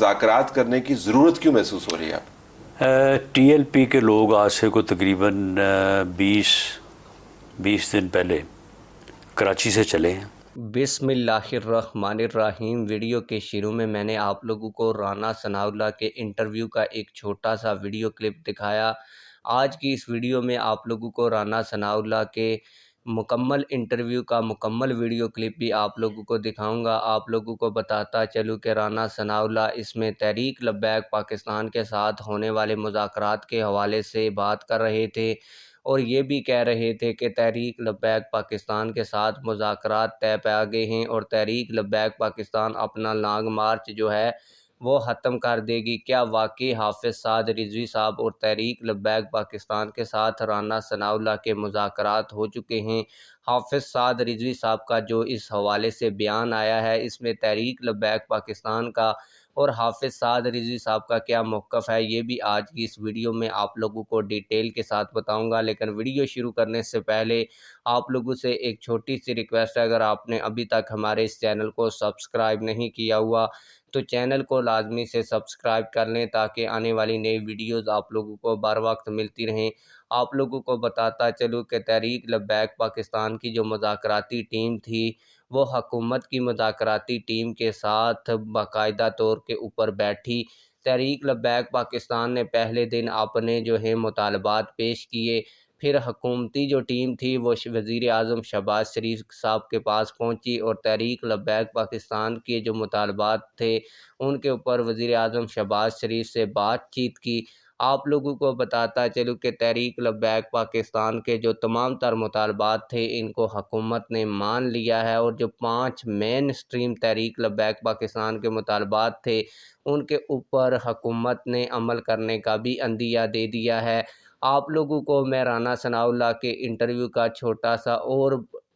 مذاکرات کرنے کی ضرورت کیوں محسوس ہو رہی ہے آپ؟ ٹی ایل پی کے لوگ آج سے کو تقریباً 20 دن پہلے کراچی سے چلے ہیں۔ بسم اللہ الرحمن الرحیم۔ ویڈیو کے شروع میں نے آپ لوگوں کو رانا ثناءاللہ کے انٹرویو کا ایک چھوٹا سا ویڈیو کلپ دکھایا۔ آج کی اس ویڈیو میں آپ لوگوں کو رانا ثناءاللہ کے مکمل انٹرویو کا مکمل ویڈیو کلپ بھی آپ لوگوں کو دکھاؤں گا۔ آپ لوگوں کو بتاتا چلوں کہ رانا ثناءاللہ اس میں تحریک لبیک پاکستان کے ساتھ ہونے والے مذاکرات کے حوالے سے بات کر رہے تھے، اور یہ بھی کہہ رہے تھے کہ تحریک لبیک پاکستان کے ساتھ مذاکرات طے پہ آ گئے ہیں، اور تحریک لبیک پاکستان اپنا لانگ مارچ جو ہے وہ ختم کر دے گی۔ کیا واقعی حافظ سعد رضوی صاحب اور تحریک لبیک پاکستان کے ساتھ رانا ثناءاللہ کے مذاکرات ہو چکے ہیں؟ حافظ سعد رضوی صاحب کا جو اس حوالے سے بیان آیا ہے، اس میں تحریک لبیک پاکستان کا اور حافظ سعد رضوی صاحب کا کیا موقف ہے، یہ بھی آج کی اس ویڈیو میں آپ لوگوں کو ڈیٹیل کے ساتھ بتاؤں گا۔ لیکن ویڈیو شروع کرنے سے پہلے آپ لوگوں سے ایک چھوٹی سی ریکویسٹ ہے، اگر آپ نے ابھی تک ہمارے اس چینل کو سبسکرائب نہیں کیا ہوا تو چینل کو لازمی سے سبسکرائب کر لیں، تاکہ آنے والی نئی ویڈیوز آپ لوگوں کو بر وقت ملتی رہیں۔ آپ لوگوں کو بتاتا چلوں کہ تحریک لبیک پاکستان کی جو مذاکراتی ٹیم تھی، وہ حکومت کی مذاکراتی ٹیم کے ساتھ باقاعدہ طور کے اوپر بیٹھی۔ تحریک لبیک پاکستان نے پہلے دن اپنے جو ہیں مطالبات پیش کیے، پھر حکومتی جو ٹیم تھی وہ وزیر اعظم شہباز شریف صاحب کے پاس پہنچی، اور تحریک لبیک پاکستان کے جو مطالبات تھے ان کے اوپر وزیر اعظم شہباز شریف سے بات چیت کی۔ آپ لوگوں کو بتاتا چلوں کہ تحریک لبیک پاکستان کے جو تمام تر مطالبات تھے ان کو حکومت نے مان لیا ہے، اور جو 5 مین سٹریم تحریک لبیک پاکستان کے مطالبات تھے ان کے اوپر حکومت نے عمل کرنے کا بھی عندیہ دے دیا ہے۔ آپ لوگوں کو میں رانا ثناءاللہ کے انٹرویو کا چھوٹا سا اور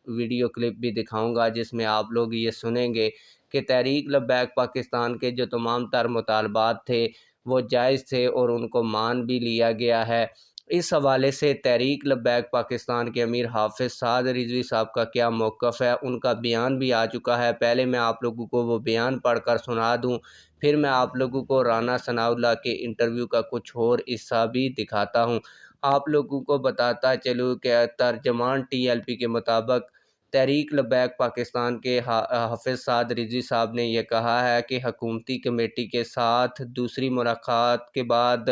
ویڈیو کلپ بھی دکھاؤں گا، جس میں آپ لوگ یہ سنیں گے کہ تحریک لبیک پاکستان کے جو تمام تر مطالبات تھے وہ جائز تھے اور ان کو مان بھی لیا گیا ہے۔ اس حوالے سے تحریک لبیک پاکستان کے امیر حافظ سعد رضوی صاحب کا کیا موقف ہے، ان کا بیان بھی آ چکا ہے۔ پہلے میں آپ لوگوں کو وہ بیان پڑھ کر سنا دوں، پھر میں آپ لوگوں کو رانا ثناءاللہ کے انٹرویو کا کچھ اور حصہ بھی دکھاتا ہوں۔ آپ لوگوں کو بتاتا چلوں کہ ترجمان ٹی ایل پی کے مطابق تحریک لبیک پاکستان کے حافظ سعد رضوی صاحب نے یہ کہا ہے کہ حکومتی کمیٹی کے ساتھ دوسری ملاقات کے بعد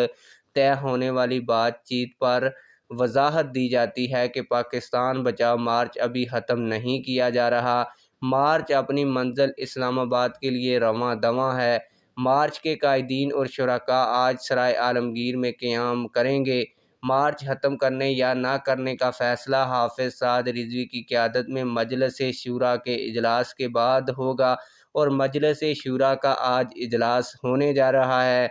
طے ہونے والی بات چیت پر وضاحت دی جاتی ہے کہ پاکستان بچاؤ مارچ ابھی ختم نہیں کیا جا رہا۔ مارچ اپنی منزل اسلام آباد کے لیے رواں دواں ہے۔ مارچ کے قائدین اور شرکاء آج سرائے عالمگیر میں قیام کریں گے۔ مارچ ختم کرنے یا نہ کرنے کا فیصلہ حافظ سعد رضوی کی قیادت میں مجلس شورا کے اجلاس کے بعد ہوگا، اور مجلس شورا کا آج اجلاس ہونے جا رہا ہے۔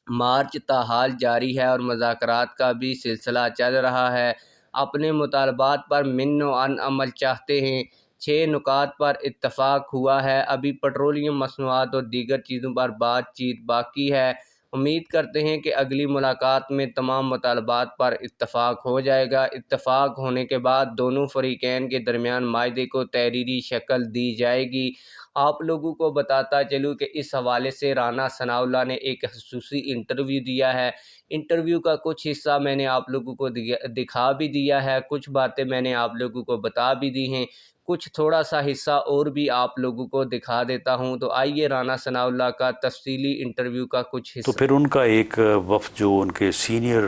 مارچ تاحال جاری ہے اور مذاکرات کا بھی سلسلہ چل رہا ہے۔ اپنے مطالبات پر من و عن عمل چاہتے ہیں۔ 6 نکات پر اتفاق ہوا ہے، ابھی پیٹرولیم مصنوعات اور دیگر چیزوں پر بات چیت باقی ہے۔ امید کرتے ہیں کہ اگلی ملاقات میں تمام مطالبات پر اتفاق ہو جائے گا۔ اتفاق ہونے کے بعد دونوں فریقین کے درمیان معاہدے کو تحریری شکل دی جائے گی۔ آپ لوگوں کو بتاتا چلوں کہ اس حوالے سے رانا ثناءاللہ نے ایک خصوصی انٹرویو دیا ہے۔ انٹرویو کا کچھ حصہ میں نے آپ لوگوں کو دکھا بھی دیا ہے، کچھ باتیں میں نے آپ لوگوں کو بتا بھی دی ہیں، کچھ تھوڑا سا حصہ اور بھی آپ لوگوں کو دکھا دیتا ہوں۔ تو آئیے رانا ثناءاللہ کا تفصیلی انٹرویو کا کچھ حصہ۔ تو پھر ان کا ایک وفد جو ان کے سینئر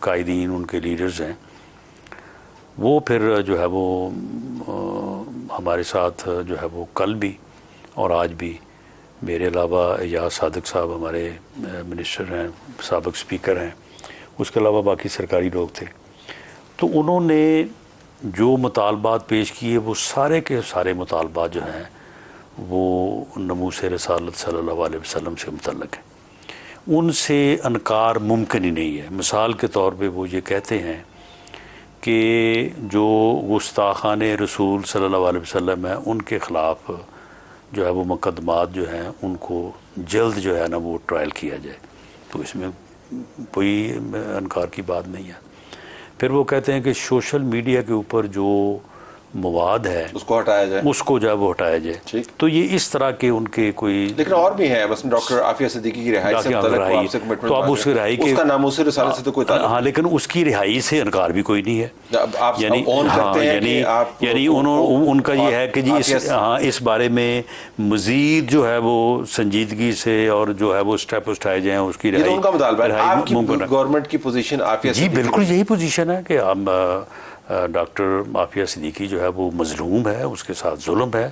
قائدین، ان کے لیڈرز ہیں، وہ پھر جو ہے وہ ہمارے ساتھ جو ہے وہ کل بھی اور آج بھی، میرے علاوہ ایاز صادق صاحب ہمارے منسٹر ہیں، سابق سپیکر ہیں، اس کے علاوہ باقی سرکاری لوگ تھے۔ تو انہوں نے جو مطالبات پیش کیے وہ سارے کے سارے مطالبات جو ہیں وہ ناموس رسالت صلی اللہ علیہ وسلم سے متعلق ہیں، ان سے انکار ممکن ہی نہیں ہے۔ مثال کے طور پہ وہ یہ کہتے ہیں کہ جو گستاخان رسول صلی اللہ علیہ وسلم ہیں ان کے خلاف جو ہے وہ مقدمات جو ہیں ان کو جلد جو ہے نا وہ ٹرائل کیا جائے، تو اس میں کوئی انکار کی بات نہیں ہے۔ پھر وہ کہتے ہیں کہ سوشل میڈیا کے اوپر جو مواد ہے اس کو ہٹایا جائے، اس کو جو ہے وہ ہٹایا جائے. ٹھیک. تو یہ اس طرح کے ان کے کوئی لیکن اور بھی ہیں، مثلا ڈاکٹر عافیہ صدیقی کی رہائی سے متعلق وہ آپ سے کمٹمنٹ، تو اب اس کی رہائی اس کا ناموس رسالت سے تو کوئی تعلق ہاں، لیکن اس کی رہائی سے انکار بھی کوئی نہیں ہے. آپ یعنی اون کرتے ہیں کہ آپ یعنی ان کا یہ ہے کہ جی اس بارے میں مزید جو ہے وہ سنجیدگی سے اور جو ہے وہ اسٹیپ اٹھائے جائیں اس کی یہ تو ان کا مطالبہ ہے. آپ کی ممکن ہے. گورنمنٹ کی پوزیشن عافیہ جی بالکل یہی پوزیشن ہے کہ اب ڈاکٹر عافیہ صدیقی جو ہے وہ مظلوم ہے، اس کے ساتھ ظلم ہے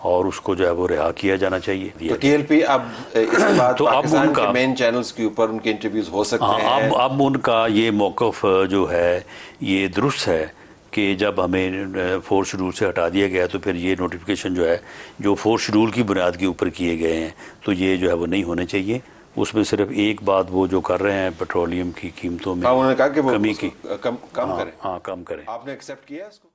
اور اس کو جو ہے وہ رہا کیا جانا چاہیے. تو ٹی ایل پی اب اس کے بعد تو اب پاکستان ان کے کا مین چینلز کے اوپر ان کے انٹرویوز ہو سکتے ہیں. اب ان کا یہ موقف جو ہے یہ درست ہے کہ جب ہمیں فورتھ شیڈول سے ہٹا دیا گیا تو پھر یہ نوٹیفیکیشن جو ہے جو فورتھ شیڈول کی بنیاد کے اوپر کیے گئے ہیں تو یہ جو ہے وہ نہیں ہونے چاہیے. اس میں صرف ایک بات وہ جو کر رہے ہیں پیٹرولیم کی قیمتوں میں انہوں نے کہا کہ وہ کمی کی کم کریں. ہاں کم کریں. آپ نے ایکسیپٹ کیا اس کو؟